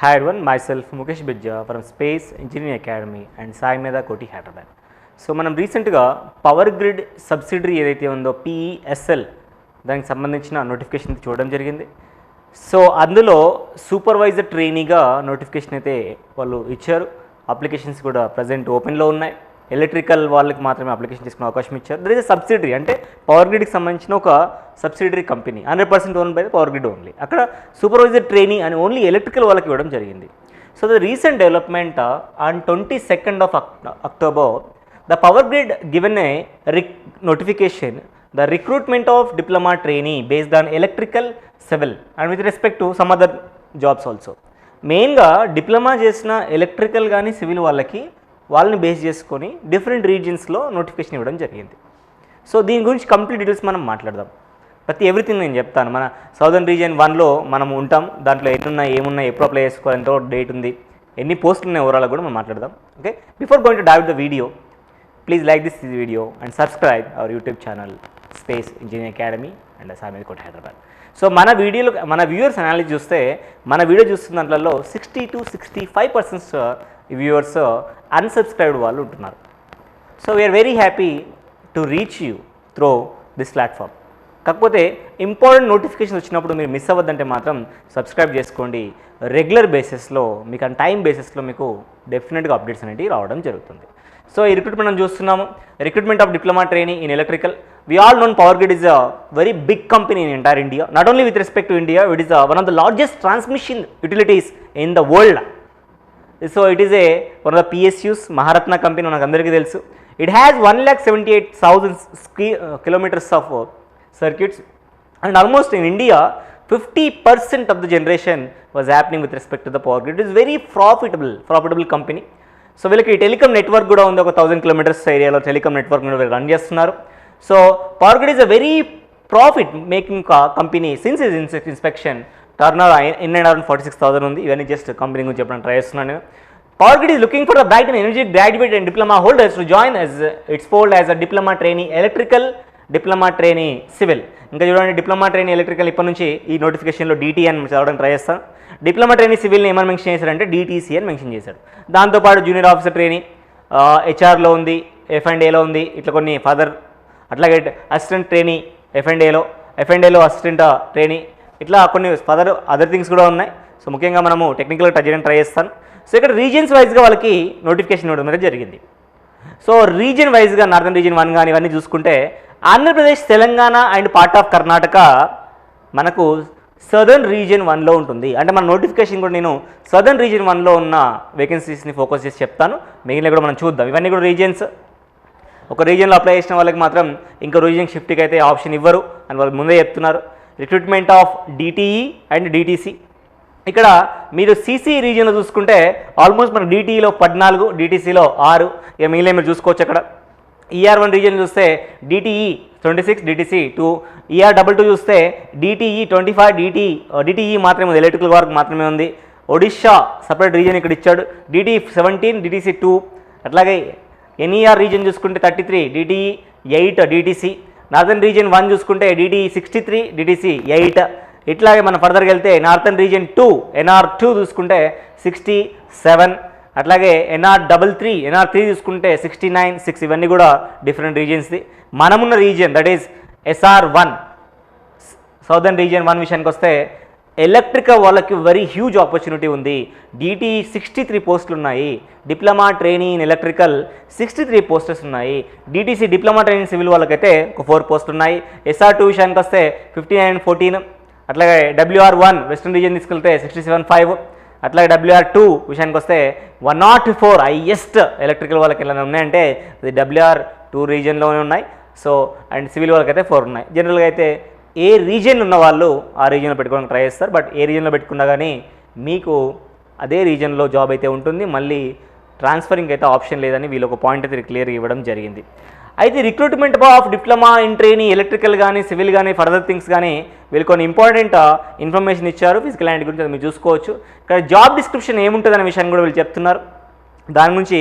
Hi everyone, myself Mukesh Bijja from Space Engineering Academy and Sai Meda Koti Hyderabad. So మనం రీసెంట్గా power grid subsidiary ఏదైతే ఉందో PESL దానికి సంబంధించిన notification చూడడం జరిగింది. సో అందులో సూపర్వైజర్ ట్రైనీగా నోటిఫికేషన్ అయితే వాళ్ళు ఇచ్చారు. అప్లికేషన్స్ కూడా ప్రజెంట్ ఓపెన్లో ఉన్నాయి. ఎలక్ట్రికల్ వాళ్ళకి మాత్రమే అప్లికేషన్ చేసుకునే అవకాశం ఇచ్చారు. దర్ ఇస్ ఎ సబ్సిడరీ, అంటే పవర్ గ్రిడ్కి సంబంధించిన ఒక subsidiary company 100% own by the power grid only. అక్కడ సూపర్వైజర్ ట్రైనీ అని ఓన్లీ ఎలక్ట్రికల్ వాళ్ళకి ఇవ్వడం జరిగింది. So the recent development on 22nd of October, the power grid given a notification, the recruitment of diploma trainee based on electrical, civil and with respect to some other jobs also. మెయిన్గా diploma చేసిన electrical కానీ civil వాళ్ళని base చేసుకొని different రీజియన్స్లో notification ఇవ్వడం జరిగింది. So దీని గురించి complete details మనం మాట్లాడదాం. ఎవ్రీథింగ్ నేను చెప్తాను. మన సౌదర్న్ రీజియన్ 1లో మనం ఉంటాం. దాంట్లో ఏమున్నాయి, ఎప్పుడు అప్లై చేసుకోవాలి, ఎంతో డేట్ ఉంది, ఎన్ని పోస్టులు ఉన్నాయి, ఓవరాల్ కూడా మనం మాట్లాడదాం. Okay, before going to dive the video, please like this video and subscribe our YouTube channel space engineering academy and Sai Meda Koti Hyderabad. So మన వ్యూవర్స్ అనాలిసిస్ చూస్తే మన వీడియో చూస్తున్న దాంట్లో 60 to 65% వ్యూవర్స్ అన్సబ్స్క్రైబ్డ్ వాళ్ళు ఉంటున్నారు. So we're very happy to reach you through this platform. కాకపోతే important notification వచ్చినప్పుడు మీరు మిస్ అవ్వద్దంటే మాత్రం సబ్స్క్రైబ్ చేసుకోండి. రెగ్యులర్ బేసిస్లో మీకు టైం బేసిస్లో మీకు డెఫినెట్గా అప్డేట్స్ అనేవి రావడం జరుగుతుంది. సో ఈ రిక్రూట్మెంట్ మనం చూస్తున్నాము. Recruitment of diploma training in electrical. We all know Power Grid is a very big company in entire India. Not only with respect to India, it is one of the largest transmission utilities in the world. So it is one of the PSUs, Maharatna company, మనకు అందరికీ తెలుసు. It has 1,78,000 kilometers of circuits, and almost in India 50% of the generation was happening with respect to the Power Grid. It is very profitable company. So వీళ్ళకి telecom network కూడా ఉంది. ఒక 1000 kilometers ఏరియాలో telecom network కూడా వీళ్ళు run చేస్తున్నారు. So power grid is a very profit making company since is inspection. Turn over 946,000 ఉంది. ఇవన్నీ జస్ట్ కంపెనీ గురించి చెప్పడానికి ట్రై చేస్తున్నాను నేను. Power grid is looking for the bright and energy graduate and diploma holders to join as it's fold as a diploma trainee electrical, diploma trainee civil. ఇంకా చూడండి, diploma trainee electrical ఇప్పటి నుంచి ఈ నోటిఫికేషన్లో DT అని చదవడానికి ట్రై చేస్తాను. Diploma trainee సివిల్ని ఏమని మెన్షన్ చేశారంటే DTC అని మెన్షన్ చేశాడు. దాంతోపాటు జూనియర్ ఆఫీసర్ ట్రైనీ HR లో ఉంది, F&Aలో ఉంది, ఇట్లా కొన్ని ఫర్దర్. అట్లాగే అసిస్టెంట్ ట్రైనీ F&Aలో అసిస్టెంట్ ట్రైనీ, ఇట్లా కొన్ని ఫర్దర్ అదర్ థింగ్స్ కూడా ఉన్నాయి. సో ముఖ్యంగా మనము టెక్నికల్గా టచ్ చేయడానికి ట్రై చేస్తాను. సో ఇక్కడ రీజియన్స్ వైజ్గా వాళ్ళకి నోటిఫికేషన్ ఇవ్వడం అనేది జరిగింది. సో రీజియన్ వైజ్గా నార్థన్ రీజియన్ 1 కానీ ఇవన్నీ చూసుకుంటే Andhra Pradesh, Telangana and part of Karnataka మనకు సదర్న్ రీజియన్ 1లో ఉంటుంది. అంటే మన నోటిఫికేషన్ కూడా నేను సదర్న్ రీజియన్ 1లో ఉన్న వేకెన్సీస్ని ఫోకస్ చేసి చెప్తాను. మిగిలిన కూడా మనం చూద్దాం. ఇవన్నీ కూడా రీజియన్స్. ఒక రీజియన్లో అప్లై చేసిన వాళ్ళకి మాత్రం ఇంకో రీజియన్ షిఫ్ట్కి అయితే ఆప్షన్ ఇవ్వరు అని వాళ్ళు ముందే చెప్తున్నారు. Recruitment of DTE and DTC. ఇక్కడ మీరు CC రీజియన్లో చూసుకుంటే ఆల్మోస్ట్ మన DTEలో 14, DTCలో 6, ఇక మిగిలిన మీరు చూసుకోవచ్చు. అక్కడ ER1 రీజియన్ చూస్తే DTE 26, DTC 2, ER22 చూస్తే DTE 25, DTE మాత్రమే ఉంది, ఎలక్ట్రికల్ వర్క్ మాత్రమే ఉంది. ఒడిషా సపరేట్ రీజియన్ ఇక్కడ ఇచ్చాడు, DTE 17, DTC 2. అట్లాగే NER రీజియన్ చూసుకుంటే 33, DTE 8, DTC. నార్థన్ రీజియన్ 1 చూసుకుంటే DTE 63, DTC 8. ఇట్లాగే మనం ఫర్దర్గా వెళ్తే నార్థన్ రీజియన్ 2 NR2 చూసుకుంటే 67. అట్లాగే NR3 చూసుకుంటే 69, 6. ఇవన్నీ కూడా డిఫరెంట్ రీజియన్స్ది. మనమున్న region that is SR1 southern region 1 విషయానికి వస్తే ఎలక్ట్రికల్ వాళ్ళకి వెరీ హ్యూజ్ ఆపర్చునిటీ ఉంది. DTE 63 పోస్టులు ఉన్నాయి. Diploma trainee in electrical 63 posters ఉన్నాయి. DTC డిప్లొమా ట్రైనింగ్ సివిల్ వాళ్ళకైతే ఒక 4 పోస్టులు ఉన్నాయి. SR2 విషయానికి వస్తే 59, 14. అట్లాగే WR1 వెస్టర్న్ రీజియన్ తీసుకెళ్తే 67, 5. అట్లాగే WR2 విషయానికి వస్తే 104 హైయెస్ట్ ఎలక్ట్రికల్ వాళ్ళకి ఎలా ఉన్నాయంటే అది WR2 రీజియన్లోనే ఉన్నాయి. సో అండ్ సివిల్ వాళ్ళకైతే 4 ఉన్నాయి. జనరల్గా అయితే ఏ రీజియన్ ఉన్న వాళ్ళు ఆ రీజియన్లో పెట్టుకోవడానికి ట్రై చేస్తారు. బట్ ఏ రీజియన్లో పెట్టుకున్నా కానీ మీకు అదే రీజియన్లో జాబ్ అయితే ఉంటుంది. మళ్ళీ ట్రాన్స్ఫరింగ్ అయితే ఆప్షన్ లేదని వీళ్ళు ఒక పాయింట్ అయితే క్లియర్ ఇవ్వడం జరిగింది. అయితే recruitment of diploma in trainee electrical కానీ సివిల్ కానీ ఫర్దర్ థింగ్స్ కానీ వీళ్ళు కొన్ని ఇంపార్టెంట్ ఇన్ఫర్మేషన్ ఇచ్చారు. ఫిజికల్ యాక్టివిటీ గురించి మీరు చూసుకోవచ్చు. ఇక్కడ జాబ్ డిస్క్రిప్షన్ ఏముంటుంది అనే విషయాన్ని కూడా వీళ్ళు చెప్తున్నారు. దాని గురించి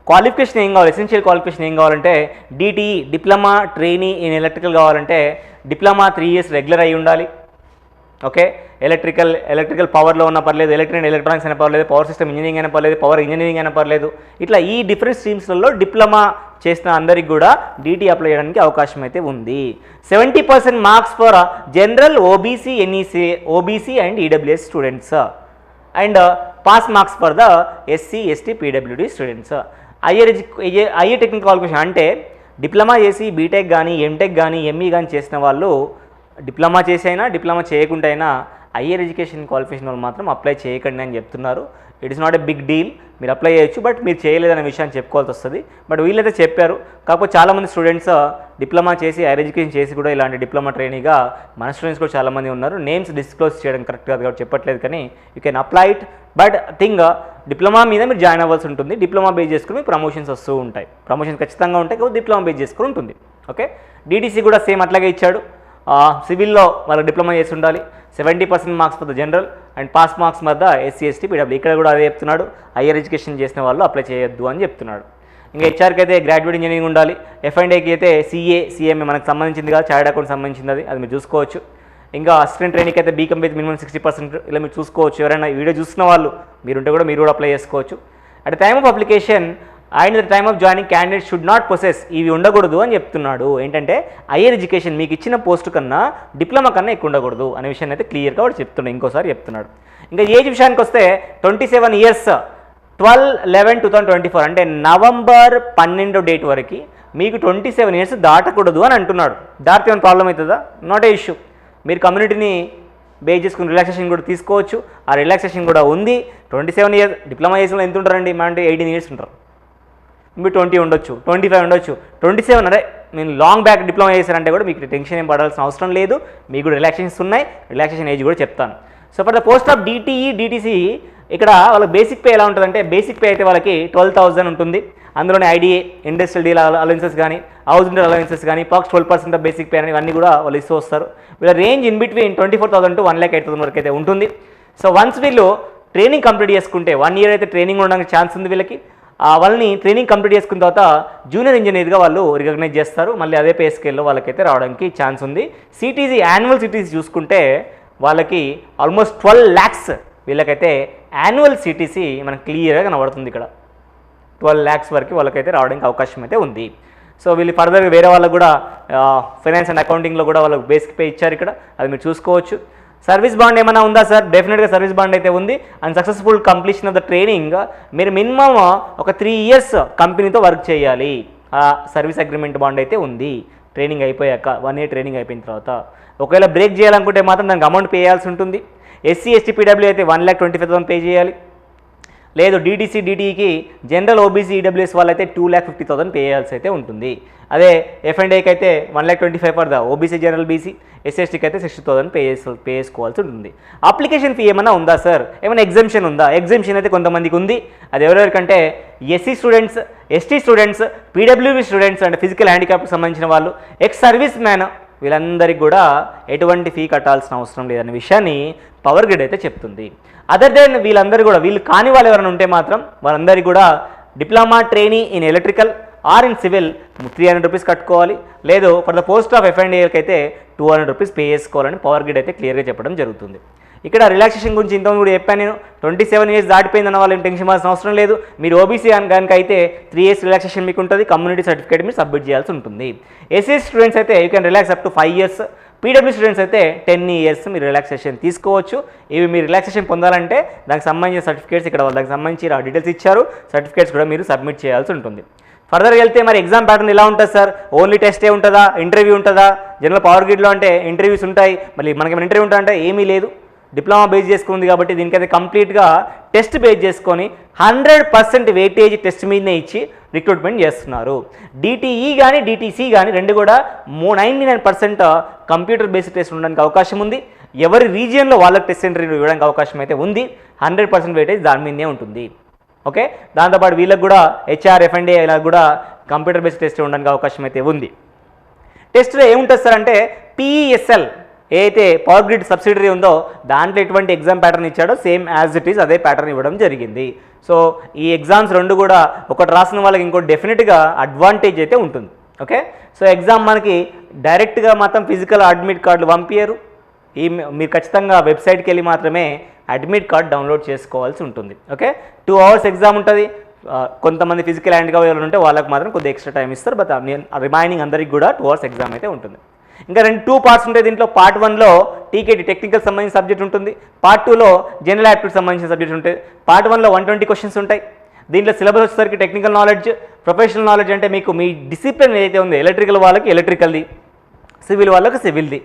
క్వాలిఫికేషన్ ఏం కావాలి, ఎసెన్షియల్ క్వాలిఫికేషన్ ఏం కావాలంటే DTE diploma trainee in electrical కావాలంటే డిప్లొమా 3 years రెగ్యులర్ అయి ఉండాలి. ఓకే, ఎలక్ట్రికల్ పవర్లో ఉన్న పర్లేదు, ఎలక్ట్రానిక్స్ అయినా పర్లేదు, పవర్ సిస్టమ్ ఇంజనీరింగ్ అయినా పర్లేదు, పవర్ ఇంజనీరింగ్ అయినా పర్లేదు, ఇట్లా ఈ డిఫరెంట్ స్ట్రీమ్స్లలో డిప్లొమా చేసిన అందరికి కూడా డీటీ అప్లై చేయడానికి అవకాశం అయితే ఉంది. 70% marks for general, OBC, NEC, OBC and EWS students and pass marks for the SC, ST, PWD students. Higher technical qualification అంటే డిప్లొమా చేసి బీటెక్ కానీ, ఎంటెక్ కానీ, ఎంఈ కానీ చేసిన వాళ్ళు డిప్లొమా చేసి అయినా డిప్లొమా చేయకుండా అయినా హయ్యర్ ఎడ్యుకేషన్ క్వాలిఫికేషన్ వాళ్ళు మాత్రం అప్లై చేయకండి అని చెప్తున్నారు. It is not a big deal, మీరు అప్లై చేయొచ్చు, బట్ మీరు చేయలేదనే విషయాన్ని చెప్పుకోవాల్సి వస్తుంది. బట్ వీళ్ళైతే చెప్పారు. కాకపోతే చాలామంది స్టూడెంట్స్ డిప్లొమా చేసి, హైయర్ ఎడ్యుకేషన్ చేసి కూడా ఇలాంటి డిప్లొమా ట్రైనింగ్గా మన స్టూడెంట్స్ కూడా చాలామంది ఉన్నారు. నేమ్స్ డిస్క్లోజ్ చేయడం కరెక్ట్ కాదు కాబట్టి చెప్పట్లేదు, కానీ you can apply it. But thing diploma మీద మీరు జాయిన్ అవ్వాల్సి ఉంటుంది. డిప్లొమా బేస్ చేసుకుని ప్రమోషన్స్ వస్తూ ఉంటాయి. ప్రమోషన్స్ ఖచ్చితంగా ఉంటాయి, కాబట్టి డిప్లొమా బేస్ చేసుకుని ఉంటుంది. ఓకే, డీటీసీ కూడా సేమ్ అట్లాగే ఇచ్చాడు. సివిల్లో వాళ్ళకి డిప్లొమా చేసి ఉండాలి. 70% marks for the general and pass marks మధ్య ఎస్సీ, ఎస్టీ, పీడబ్ల్యూ. ఇక్కడ కూడా అదే చెప్తున్నాడు, హయ్యర్ ఎడ్యుకేషన్ చేసిన వాళ్ళు అప్లై చేయొద్దు అని చెప్తున్నాడు. ఇంకా హెచ్ఆర్కి అయితే గ్రాడ్యుయేట్ ఇంజనీరింగ్ ఉండాలి. F&Aకి అయితే CA మనకు సంబంధించింది కాదు, చార్టెడ్ అకౌంట్ సంబంధించింది, అది మీరు చూసుకోవచ్చు. ఇంకా అసిస్టెంట్ ట్రైనింగ్ అయితే బీకామ్ విత్ మినిమం 60% ఇలా మీరు చూసుకోవచ్చు. ఎవరైనా వీడియో చూసిన వాళ్ళు మీరుంటే కూడా మీరు కూడా అప్లై చేసుకోవచ్చు. At the time of application and the time of joining candidate should not possess, ఇవి ఉండకూడదు అని చెప్తున్నాడు. ఏంటంటే హయ్యర్ ఎడ్యుకేషన్ మీకు ఇచ్చిన పోస్ట్ కన్నా డిప్లొమా కన్నా ఎక్కువ ఉండకూడదు అనే విషయాన్ని అయితే క్లియర్గా వాడు చెప్తున్నాడు, ఇంకోసారి చెప్తున్నాడు. ఇంకా ఏజ్ విషయానికి వస్తే 27 years 12/11/2024 అంటే నవంబర్ 12 డేట్ వరకు మీకు 27 years దాటకూడదు అని అంటున్నాడు. దాటితే ఏమైనా ప్రాబ్లం అవుతుందా? Not a issue. మీరు కమ్యూనిటీని బేస్ చేసుకుని రిలాక్సేషన్ కూడా తీసుకోవచ్చు. ఆ రిలాక్సేషన్ కూడా ఉంది. 27 years డిప్లొమా చేసిన ఎంత ఉంటారండి? మా అంటే 18 years ఉంటారు. మీరు 20 ఉండొచ్చు, 25 ఉండొచ్చు, 27 అరే నేను లాంగ్ బ్యాక్ డిప్లొమా చేశారంటే కూడా మీకు టెన్షన్ ఏం పడాల్సిన అవసరం లేదు. మీకు కూడా రిలాక్సేషన్స్ ఉన్నాయి. రిలాక్సేషన్ ఏజ్ కూడా చెప్తాను. So for the post of DTE, DTC ఇక్కడ వాళ్ళకి బేసిక్ పే ఎలా ఉంటుందంటే, బేసిక్ పే అయితే వాళ్ళకి 12,000 ఉంటుంది. అందులోనే IDA, ఇండస్ట్రియల్ డీల్ అలవెన్సెస్ కానీ, హౌస్ రెంటల్ అలవెన్సెస్ కానీ, పాక్స్ 12% ఆఫ్ బేసిక్ పే అని ఇవన్నీ కూడా వాళ్ళు ఇస్తూ వస్తారు. వీళ్ళ రేంజ్ ఇన్ బిట్వీన్ 24,000 to 1,08,000 వరకు అయితే ఉంటుంది. సో వన్స్ వీళ్ళు ట్రైనింగ్ కంప్లీట్ చేసుకుంటే 1 year అయితే ట్రైనింగ్ ఉండడానికి ఛాన్స్ ఉంది వీళ్ళకి. వాళ్ళని ట్రైనింగ్ కంప్లీట్ చేసుకున్న తర్వాత జూనియర్ ఇంజనీర్గా వాళ్ళు రికగ్నైజ్ చేస్తారు. మళ్ళీ అదే పే స్కేల్లో వాళ్ళకైతే రావడానికి ఛాన్స్ ఉంది. CTC యాన్యువల్ CTC చూసుకుంటే వాళ్ళకి ఆల్మోస్ట్ 12 lakhs వీళ్ళకైతే యాన్యువల్ CTC మనకు క్లియర్గా కనబడుతుంది. ఇక్కడ 12 lakhs వరకు వాళ్ళకైతే రావడానికి అవకాశం అయితే ఉంది. సో వీళ్ళు ఫర్దర్గా వేరే వాళ్ళకు కూడా ఫైనాన్స్ అండ్ అకౌంటింగ్లో కూడా వాళ్ళకి బేసిక్ పే ఇచ్చారు. ఇక్కడ అది మీరు చూసుకోవచ్చు. సర్వీస్ బాండ్ ఏమైనా ఉందా సార్? డెఫినెట్గా సర్వీస్ బాండ్ అయితే ఉంది. And successful completion of the training మీరు మినిమమ్ ఒక 3 years కంపెనీతో వర్క్ చేయాలి. ఆ సర్వీస్ అగ్రిమెంట్ బాండ్ అయితే ఉంది. ట్రైనింగ్ అయిపోయాక 1 year ట్రైనింగ్ అయిపోయిన తర్వాత ఒకవేళ బ్రేక్ చేయాలనుకుంటే మాత్రం దానికి అమౌంట్ పే చేయాల్సి ఉంటుంది. SC, ST, PW అయితే 1,25,000 పే చేయాలి. లేదు DTC, DTEకి జనరల్, OBC, EWS వాళ్ళైతే 2,50,000 పే చేయాల్సి అయితే ఉంటుంది. అదే F&Aకి అయితే 1,25,000 for the OBC, general, BC, SC/STకి అయితే 60,000 పే చేసుకోవాల్సి ఉంటుంది. అప్లికేషన్ ఫీ ఏమైనా ఉందా సార్? ఏమైనా ఎగ్జామ్షన్ ఉందా? ఎగ్జామ్షన్ అయితే కొంతమందికి ఉంది. అది ఎవరెవరికంటే SC students, ST students, PWB students అంటే ఫిజికల్ హ్యాండిక్యాప్కి సంబంధించిన వాళ్ళు, ఎక్స్ సర్వీస్ మ్యాన్, వీళ్ళందరికీ కూడా ఎటువంటి ఫీ కట్టాల్సిన అవసరం లేదనే విషయాన్ని పవర్ గ్రిడ్ అయితే చెప్తుంది. అదర్ దెన్ వీళ్ళందరూ కూడా, వీళ్ళు కాని వాళ్ళు ఎవరైనా ఉంటే మాత్రం వాళ్ళందరికీ కూడా diploma trainee in electrical or in civil 300 rupees కట్టుకోవాలి. లేదు ఫర్ ద పోస్ట్ ఆఫ్ F&Aకి అయితే 200 rupees పే చేసుకోవాలని పవర్ గ్రిడ్ అయితే క్లియర్గా చెప్పడం జరుగుతుంది. ఇక్కడ రిలాక్సేషన్ గురించి ఇంతకుముందు కూడా చెప్పాను నేను. 27 years దాటిపోయిందన్న వాళ్ళు టెన్షన్ పడాల్సిన అవసరం లేదు. మీరు OBC కనుక అయితే 3 years రిలాక్సేషన్ మీకు ఉంటుంది. కమ్యూనిటీ సర్టిఫికేట్ మీరు సబ్మిట్ చేయాల్సి ఉంటుంది. SC స్టూడెంట్స్ అయితే you can relax up to 5 years. PW students అయితే 10 years మీరు రిలాక్సేషన్ తీసుకోవచ్చు. ఇవి మీరు రిలాక్సేషన్ పొందాలంటే దానికి సంబంధించిన సర్టిఫికేట్స్ ఇక్కడ వాళ్ళు దానికి సంబంధించి డీటెయిల్స్ ఇచ్చారు. సర్టిఫికేట్స్ కూడా మీరు సబ్మిట్ చేయాల్సి ఉంటుంది. ఫర్దర్గా వెళ్తే మరి ఎగ్జామ్ ప్యాటర్న్ ఎలా ఉంటుంది సార్? ఓన్లీ టెస్టే ఉంటుందా? ఇంటర్వ్యూ ఉంటుందా? జనరల్ పవర్ గ్రిడ్లో అంటే ఇంటర్వ్యూస్ ఉంటాయి. మళ్ళీ మనకి ఇంటర్వ్యూ ఉంటుందంటే ఏమీ లేదు. డిప్లొమా బేస్ చేసుకుంది కాబట్టి దీనికైతే కంప్లీట్గా టెస్ట్ బేస్ చేసుకొని 100% వెయిటేజ్ టెస్ట్ మీదనే ఇచ్చి రిక్రూట్మెంట్ చేస్తున్నారు. DTE కానీ DTC కానీ రెండు కూడా 99% కంప్యూటర్ బేస్డ్ టెస్ట్ ఉండడానికి అవకాశం ఉంది. ఎవరి రీజియన్లో వాళ్ళకి టెస్ట్ సెంటర్ ఇవ్వడానికి అవకాశం అయితే ఉంది. 100% వెయిటేజ్ దాని మీదనే ఉంటుంది. ఓకే, దాంతోపాటు వీళ్ళకి కూడా HR, F&A ఇలా కూడా కంప్యూటర్ బేస్డ్ టెస్ట్ ఉండడానికి అవకాశం అయితే ఉంది. టెస్ట్లో ఏముంటుంది సార్ అంటే PESL ఏదైతే పవర్ గ్రిడ్ సబ్సిడరీ ఉందో దాంట్లో ఎటువంటి ఎగ్జామ్ ప్యాటర్న్ ఇచ్చాడో సేమ్ యాజ్ ఇట్ ఈస్ అదే ప్యాటర్న్ ఇవ్వడం జరిగింది. సో ఈ ఎగ్జామ్స్ రెండు కూడా ఒకటి రాసిన వాళ్ళకి ఇంకోటి డెఫినెట్గా అడ్వాంటేజ్ అయితే ఉంటుంది. ఓకే, సో ఎగ్జామ్ మనకి డైరెక్ట్గా మాత్రం ఫిజికల్ అడ్మిట్ కార్డులు పంపించారు. మీరు ఖచ్చితంగా వెబ్సైట్కి వెళ్ళి మాత్రమే అడ్మిట్ కార్డ్ డౌన్లోడ్ చేసుకోవాల్సి ఉంటుంది. ఓకే, 2 hours ఎగ్జామ్ ఉంటుంది. కొంతమంది ఫిజికల్ హ్యాండ్గా ఎవరు ఉంటే వాళ్ళకి మాత్రం కొద్దిగా ఎక్స్ట్రా టైం ఇస్తారు. బట్ రిమైనింగ్ అందరికి కూడా 2 hours ఎగ్జామ్ అయితే ఉంటుంది. ఇంకా 2 parts ఉంటాయి దీంట్లో. పార్ట్ 1లో టీకేటీ టెక్నికల్ సంబంధించిన సబ్జెక్ట్ ఉంటుంది. పార్ట్ 2లో జనరల్ యాప్టిట్యూడ్ సంబంధించిన సబ్జెక్ట్ ఉంటాయి. పార్ట్ 1లో 120 క్వశ్చన్స్ ఉంటాయి. దీంట్లో సిలబస్ వచ్చేసరికి టెక్నికల్ నాలెడ్జ్, ప్రొఫెషనల్ నాలెడ్జ్ అంటే మీకు మీ డిసిప్లిన్ ఏదైతే ఉందో ఎలక్ట్రికల్ వాళ్ళకి ఎలక్ట్రికల్ది, సివిల్ వాళ్ళకి సివిల్ది.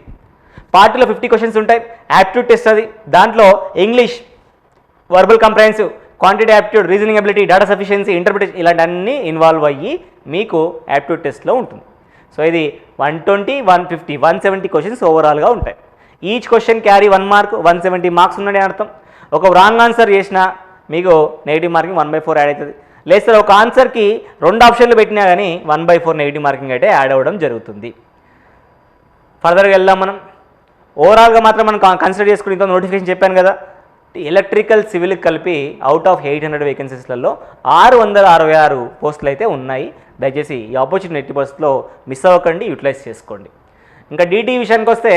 పార్ట్ 2లో 50 questions ఉంటాయి. యాప్టిట్యూడ్ టెస్ట్ అది. దాంట్లో English, verbal comprehensive, quantity aptitude, reasoning ability, data sufficiency, interpretation ఇలాంటి అన్నీ ఇన్వాల్వ్ అయ్యి మీకు యాప్టిట్యూడ్ టెస్ట్లో ఉంటుంది. సో ఇది 120, 150, 170 questions ఓవరాల్గా ఉంటాయి. Each question carry 1 mark, 170 marks ఉన్నాయని అర్థం. ఒక రాంగ్ ఆన్సర్ చేసినా మీకు నెగిటివ్ మార్కింగ్ 1/4 యాడ్ అవుతుంది. లేదు సార్ ఒక ఆన్సర్కి 2 ఆప్షన్లు పెట్టినా కానీ 1/4 నెగిటివ్ మార్కింగ్ అయితే యాడ్ అవ్వడం జరుగుతుంది. ఫర్దర్గా వెళ్దాం మనం. ఓవరాల్గా మాత్రం మనం కన్సిడర్ చేసుకుని ఇంత నోటిఫికేషన్ చెప్పాను కదా, ఎలక్ట్రికల్ సివిల్ కలిపి అవుట్ ఆఫ్ 800 వేకెన్సీస్లలో 666 పోస్టులు అయితే ఉన్నాయి. దయచేసి ఈ ఆపర్చునిటీ ఎట్టి పరిస్థితుల్లో మిస్ అవ్వకండి, యూటిలైజ్ చేసుకోండి. ఇంకా డీటీ విషయానికి వస్తే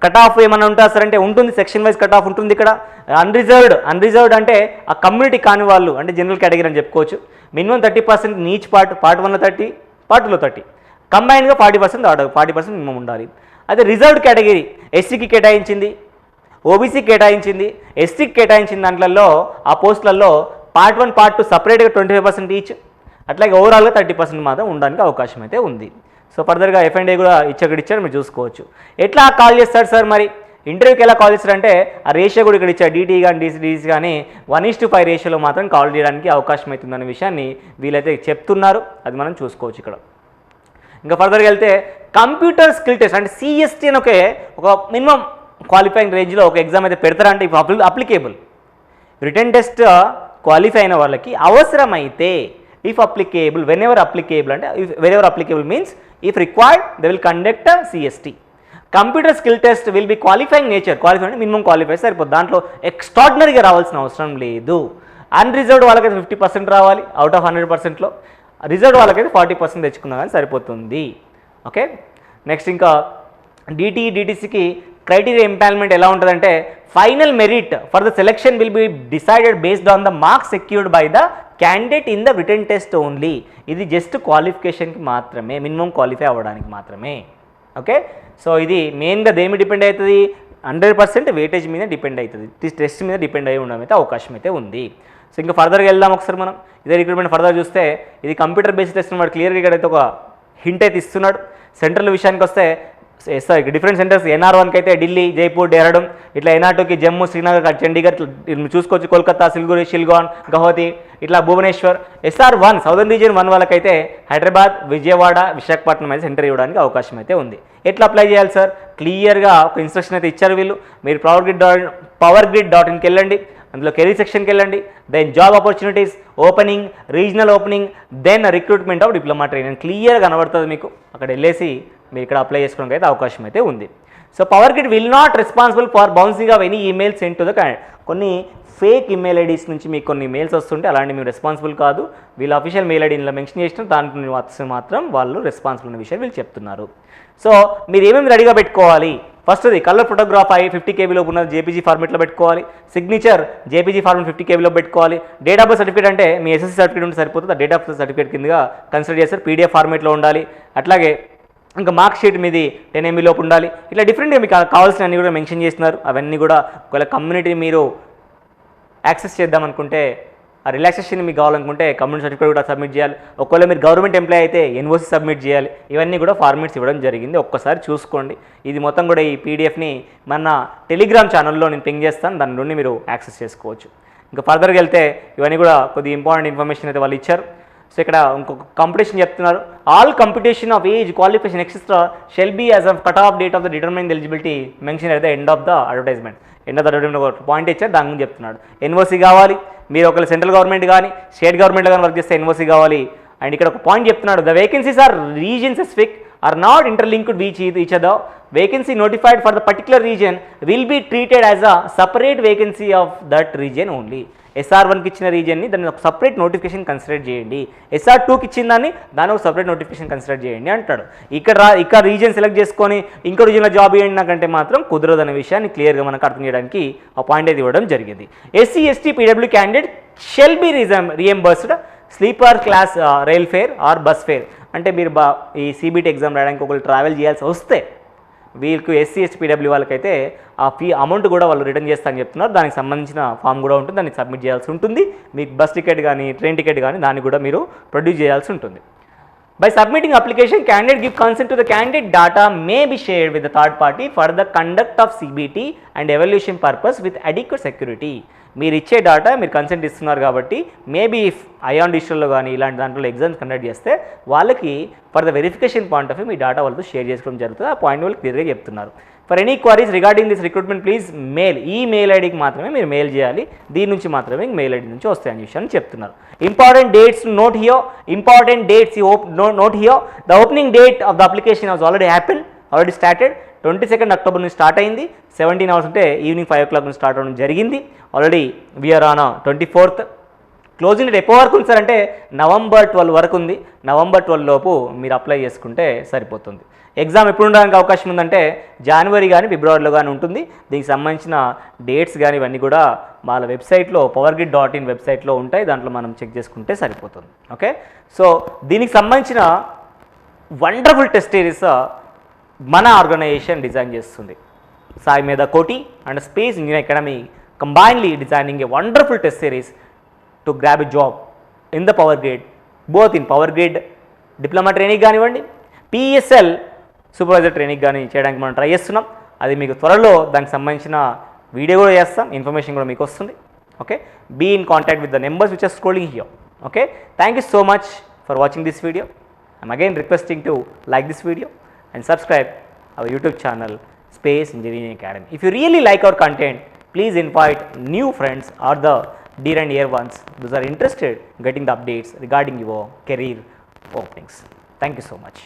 కట్ ఆఫ్ ఏమైనా ఉంటుంది సార్ అంటే ఉంటుంది. సెక్షన్ వైజ్ కట్ ఆఫ్ ఉంటుంది. ఇక్కడ అన్రిజర్వ్డ్ అంటే ఆ కమ్యూనిటీ కాని వాళ్ళు అంటే జనరల్ కేటగిరీ అని చెప్పుకోవచ్చు. మినిమం 30% ఈచ్ పార్ట్ 1లో 30, పార్ట్ 2లో 30, కంబైన్డ్గా 40% మినిమం ఉండాలి. అదే రిజర్వ్డ్ కేటగిరీ ఎస్సీకి కేటాయించింది, ఓబీసీకి కేటాయించింది, ఎస్టీకి కేటాయించిన దాంట్లలో ఆ పోస్టులలో పార్ట్ 1, పార్ట్ 2 సపరేట్గా 25% ఈచ్, అట్లాగే ఓవరాల్గా 30% మాత్రం ఉండడానికి అవకాశం అయితే ఉంది. సో ఫర్దర్గా F&A కూడా ఇచ్చాడు, మీరు చూసుకోవచ్చు. ఎట్లా కాల్ చేస్తారు సార్ మరి ఇంటర్వ్యూకి ఎలా కాల్ చేస్తారంటే ఆ రేషియో కూడా ఇక్కడ ఇచ్చారు. డీటీ కానీ డీసీ కానీ 1:5 రేషియోలో మాత్రం కాల్ చేయడానికి అవకాశం అవుతుందనే విషయాన్ని వీళ్ళైతే చెప్తున్నారు. అది మనం చూసుకోవచ్చు ఇక్కడ. ఇంకా ఫర్దర్గా వెళ్తే కంప్యూటర్ స్కిల్ టెస్ట్ అంటే CST అని ఒక మినిమం క్వాలిఫైయింగ్ రేంజ్లో ఒక ఎగ్జామ్ అయితే పెడతారంటే ఇప్పుడు అప్లికేబుల్ రిటర్న్ టెస్ట్ క్వాలిఫై అయిన వాళ్ళకి అవసరమైతే ఇఫ్ అప్లికేబుల్ వెనెవర్ అప్లికేబుల్ అంటే whenever applicable means if required they will conduct CST. Computer skill test will be qualifying nature. Qualify అంటే మినిమం క్వాలిఫై సరిపోతుంది, దాంట్లో ఎక్స్ట్రాడినరీగా రావాల్సిన అవసరం లేదు. అన్రిజర్వ్డ్ వాళ్ళకైతే 50% రావాలి అవుట్ ఆఫ్ 100%లో, రిజర్వ్డ్ వాళ్ళకైతే 40% తెచ్చుకున్నా కానీ సరిపోతుంది. ఓకే, నెక్స్ట్ ఇంకా డీటీసీకి క్రైటీరియా ఎంపానల్మెంట్ ఎలా ఉంటుందంటే final merit for the selection will be decided based on the marks secured by the candidate in the written test only. ఇది జస్ట్ క్వాలిఫికేషన్కి మాత్రమే, మినిమం క్వాలిఫై అవ్వడానికి మాత్రమే. ఓకే, సో ఇది మెయిన్గా దేని డిపెండ్ అవుతుంది, 100% వెయిటేజ్ మీద డిపెండ్ అవుతుంది, టెస్ట్ మీద డిపెండ్ అయ్యి ఉండడం అయితే అవకాశం అయితే ఉంది. సో ఇంకా ఫర్దర్గా వెళ్దాం ఒకసారి మనం. ఇదే రిక్రూట్మెంట్ ఫర్దర్ చూస్తే ఇది కంప్యూటర్ బేస్డ్ టెస్ట్ వాడు క్లియర్గా ఇక్కడైతే ఒక హింట్ అయితే ఇస్తున్నాడు. సెంట్రల్ విషయానికి వస్తే సార్ డిఫరెంట్ సెంటర్స్ NR1కి అయితే ఢిల్లీ, జైపూర్, డెహ్రాడూన్, ఇట్లా NR2కి జమ్మూ, శ్రీనగర్, చండీగఢ్ చూసుకోవచ్చు, కోల్కతా, సిల్గురి, షిల్గాన్, గౌహతి, ఇట్లా భువనేశ్వర్. SR1 సౌదర్న్ రీజియన్ 1 వాళ్ళకైతే హైదరాబాద్, విజయవాడ, విశాఖపట్నం అయితే సెంటర్ ఇవ్వడానికి అవకాశం అయితే ఉంది. ఎట్లా అప్లై చేయాలి సార్ క్లియర్గా ఒక ఇన్స్ట్రక్షన్ అయితే ఇచ్చారు వీళ్ళు. మీరు powergrid.inకి వెళ్ళండి, అందులో కెరీర్ సెక్షన్కి వెళ్ళండి, then job opportunities, opening, regional opening, then recruitment of diploma training క్లియర్గా కనబడుతుంది మీకు. అక్కడ వెళ్ళేసి మీరు ఇక్కడ అప్లై చేసుకోవడానికి అయితే అవకాశం అయితే ఉంది. So power grid will not responsible for bouncing of any email send to the candidate. కొన్ని ఫేక్ ఈమెయిల్ ఐడీస్ నుంచి మీకు కొన్ని మెయిల్స్ వస్తుంటే అలాంటి మీరు రెస్పాన్సిబుల్ కాదు. వీళ్ళు అఫీషియల్ మెయిల్ ఐడీ ఇలా మెన్షన్ చేసిన దాంట్లో మాత్రం వాళ్ళు రెస్పాన్సిబుల్ అనే విషయం వీళ్ళు చెప్తున్నారు. సో మీరు ఏమేమి రెడీగా పెట్టుకోవాలి, ఫస్ట్ది కలర్ ఫోటోగ్రాఫ్ 50 KB లోపు ఉన్నది JPG ఫార్మేట్లో పెట్టుకోవాలి. సిగ్నేచర్ JPG ఫార్మేట్ 50 KB లో పెట్టుకోవాలి. డేట్ ఆఫ్ బర్త్ సర్టిఫికేట్ అంటే మీ SSC సర్టిఫికేట్ ఉంటే సరిపోతుంది, ఆ డేట్ ఆఫ్ బర్త్ సర్టిఫికేట్ కిందగా కన్సిడర్ చేస్తారు. PDF ఫార్మేట్లో ఉండాలి. అట్లాగే ఇంకా మార్క్ షీట్ మీది 10 MB లోపు ఉండాలి. ఇట్లా డిఫరెంట్గా మీకు కావాల్సిన అన్నీ కూడా మెన్షన్ చేస్తున్నారు. అవన్నీ కూడా ఒకవేళ కమ్యూనిటీ మీరు యాక్సెస్ చేద్దాం అనుకుంటే, ఆ రిలాక్సేషన్ మీకు కావాలనుకుంటే కమ్యూనిటీ సర్టిఫికేట్ కూడా సబ్మిట్ చేయాలి. ఒకవేళ మీరు గవర్నమెంట్ ఎంప్లాయ్ అయితే NOC సబ్మిట్ చేయాలి. ఇవన్నీ కూడా ఫార్మేట్స్ ఇవ్వడం జరిగింది, ఒక్కసారి చూసుకోండి. ఇది మొత్తం కూడా ఈ PDFని మన టెలిగ్రామ్ ఛానల్లో నేను పింగ్ చేస్తాను, దాని నుండి మీరు యాక్సెస్ చేసుకోవచ్చు. ఇంకా ఫర్దర్గా వెళ్తే ఇవన్నీ కూడా కొద్దిగా ఇంపార్టెంట్ ఇన్ఫర్మేషన్ అయితే వాళ్ళు ఇచ్చారు. సో ఇక్కడ ఇంకొక కాంపిటీషన్ చెప్తున్నారు. All competition of age, qualification etcetera shall be as of cut off date of the determine eligibility mention at the end of the advertisement. End of the advertisement ఒక point ఇచ్చారు, దాని గురించి చెప్తున్నాడు. NOC కావాలి, మీరు ఒకవేళ central government కానీ state గవర్నమెంట్లో కానీ వర్క్ చేస్తే NOC కావాలి. అండ్ ఇక్కడ ఒక పాయింట్ చెప్తున్నాడు, the vacancies are region specific are not interlinked which each other. Vacancy notified for the particular region will be treated as a separate vacancy of that region only. SR1కి ఇచ్చిన రీజియన్ని దాన్ని ఒక separate notification consider చేయండి, SR2కి ఇచ్చిన దాన్ని ఒక separate notification consider చేయండి అంటాడు. ఇక్కడ రీజియన్ సెలెక్ట్ చేసుకొని ఇంకో రీజియన్లో జాబ్ చేయండి నాకంటే మాత్రం కుదరదు అనే విషయాన్ని క్లియర్గా మనకు అర్థం చేయడానికి ఆ పాయింట్ అయితే ఇవ్వడం జరిగింది. SC/ST PW candidate shall be reimbursed sleeper class rail fare or bus fare. అంటే మీరు ఈ CBT ఎగ్జామ్ రాయడానికి ఒకళ్ళు ట్రావెల్ చేయాల్సి వస్తే వీళ్ళకు SC/ST PW వాళ్ళకైతే ఆ ఫీ అమౌంట్ కూడా వాళ్ళు రిటర్న్ చేస్తారని చెప్తున్నారు. దానికి సంబంధించిన ఫామ్ కూడా ఉంటుంది, దాన్ని సబ్మిట్ చేయాల్సి ఉంటుంది. మీకు బస్ టికెట్ కానీ ట్రైన్ టికెట్ కానీ దాన్ని కూడా మీరు ప్రొడ్యూస్ చేయాల్సి ఉంటుంది. By submitting application, candidate give consent to the candidate data may be shared with the third party for the conduct of CBT and evaluation purpose with adequate security. మీరు ఇచ్చే data మీరు consent ఇస్తున్నారు కాబట్టి maybe if ion డిజిటల్లో కానీ ఇలాంటి దాంట్లో exams conduct చేస్తే వాళ్ళకి for the verification point of view me data వాళ్ళతో షేర్ చేసుకోవడం జరుగుతుంది. ఆ పాయింట్ వాళ్ళు క్లియర్గా చెప్తున్నారు. For any queries regarding this recruitment please mail, ఈ మెయిల్ ఐడికి మాత్రమే మీరు మెయిల్ చేయాలి, దీని నుంచి మాత్రమే మెయిల్ ఐడి నుంచి వస్తాయని విషయాన్ని చెప్తున్నారు. Important dates note here, important dates note here. The opening date of the application has already started. 22 October నుంచి స్టార్ట్ అయింది. 17 అవర్స్ అంటే ఈవినింగ్ 5 o'clock నుంచి స్టార్ట్ అవ్వడం జరిగింది. Already we're on 24th. క్లోజింగ్ డేట్ ఎప్పటి వరకు ఉంది సార్ అంటే నవంబర్ 12 వరకు ఉంది. నవంబర్ 12 లోపు మీరు అప్లై చేసుకుంటే సరిపోతుంది. ఎగ్జామ్ ఎప్పుడు ఉండడానికి అవకాశం ఉందంటే జనవరి కానీ ఫిబ్రవరిలో కానీ ఉంటుంది. దీనికి సంబంధించిన డేట్స్ కానీ ఇవన్నీ కూడా వాళ్ళ వెబ్సైట్లో powergrid.in వెబ్సైట్లో ఉంటాయి, దాంట్లో మనం చెక్ చేసుకుంటే సరిపోతుంది. ఓకే, సో దీనికి సంబంధించిన వండర్ఫుల్ టెస్ట్ సిరీస్ మన ఆర్గనైజేషన్ డిజైన్ చేస్తుంది. సాయి మేధా కోటి and space engineering academy combinedly designing a wonderful test series to grab a job in the power grid, both in power grid diploma training కానివ్వండి, PSL supervisor training కానీ చేయడానికి మనం try చేస్తున్నాం. అది మీకు త్వరలో దానికి సంబంధించిన వీడియో కూడా చేస్తాం, ఇన్ఫర్మేషన్ కూడా మీకు వస్తుంది. Okay, be in contact with the numbers which are scrolling here. Okay, thank you so much for watching this video. I'm again requesting to like this video and subscribe our YouTube channel Space Engineering Academy. If you really like our content, please invite new friends or the dear and dear ones those are interested in getting the updates regarding your career openings. Thank you so much.